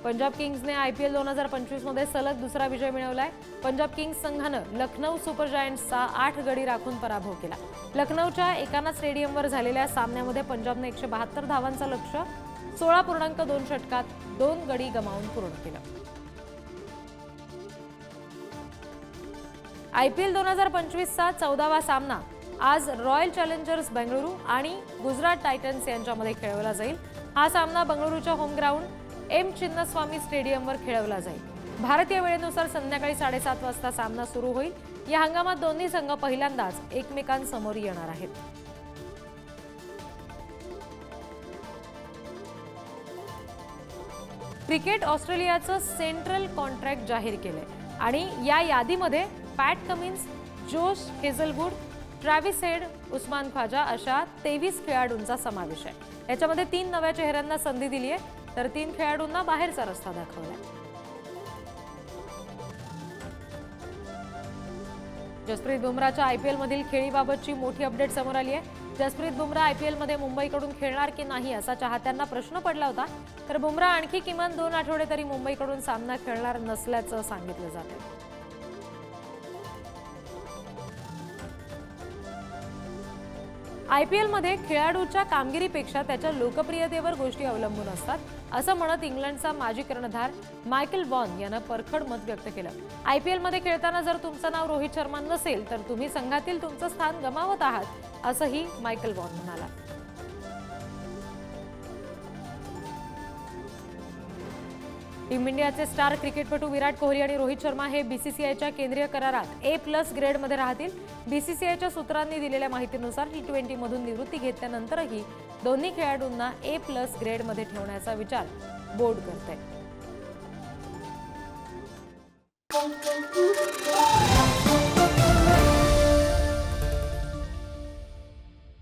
Punjab किंग्सने IPL 2025 मध्ये सलग दुसरा विजय मिळवलाय। पंजाब किंग्स संघानं लखनौ सुपर जायंट्सचा 8 गडी राखून पराभव केला। लखनौच्या एकाना स्टेडियमवर झालेल्या सामन्यामध्ये पंजाबने 172 धावांचं लक्ष्य 16.2 षटकात 2 गडी गमावून पूर्ण केलं। IPL 2025 चा 14वा सामना आज रॉयल चॅलेंजर्स बेंगळुरू आणि गुजरात टायटन्स यांच्यामध्ये खेळवला जाईल। हा सामना बंगळुरूच्या होम ग्राउंड एम चिन्नस्वामी स्टेडियमवर खेळवला जाईल। भारतीय वेळेनुसार संध्याकाळी 7:30 वाजता सामना सुरू होईल। या हंगामात दोन्ही संघ पहिल्यांदाच एकमेकांसमोर येणार आहेत। क्रिकेट ऑस्ट्रेलियाचं सेंट्रल कॉन्ट्रॅक्ट जाहीर केलंय आणि या यादीमध्ये Pat Cummins, Josh Hazlewood, Travis Head, Usman Khawaja अशा 23 खेळाडूंचा समावेश आहे। याच्यामध्ये 3 नव्या चेहऱ्यांना संधी दिली आहे तर 3 खेळाडूंना बाहेरचा रस्ता दाखवलाय। जसप्रीत बुमराहच्या IPL मधील खेळीबाबतची मोठी अपडेट समोर आली आहे। जसप्रीत बुमराह IPL मध्ये मुंबईकडून खेळणार की नाही असा चाहत्यांना प्रश्न पडला होता, तर बुमराह आणखी किमान 2 आठवडे तरी मुंबईकडून सामना खेळणार नसल्याचं सांगितलं जातंय। IPL मध्ये खेळाडूच्या कामगिरीपेक्षा त्याच्या लोकप्रियतेवर गोष्टी अवलंबून असतात, असं म्हणत इंग्लंडचा माजी कर्णधार मायकेल वॉन यानं परखड मत व्यक्त केलं। IPL मध्ये खेळताना जर तुमचं नाव रोहित शर्मा नसेल तर तुम्ही संघातील तुमचं स्थान गमावत आहात, असंही मायकेल वॉन म्हणाला। टीम इंडियाचे स्टार क्रिकेटपटू विराट कोहली आणि रोहित शर्मा हे BCCIच्या केंद्रीय करारात A+ ग्रेडमध्ये राहतील। BCCIच्या सूत्रांनी दिलेल्या माहितीनुसार T20 मधून निवृत्ती घेतल्यानंतरही दोन्ही खेळाडूंना A+ ग्रेडमध्ये ठेवण्याचा विचार बोर्ड करतंय।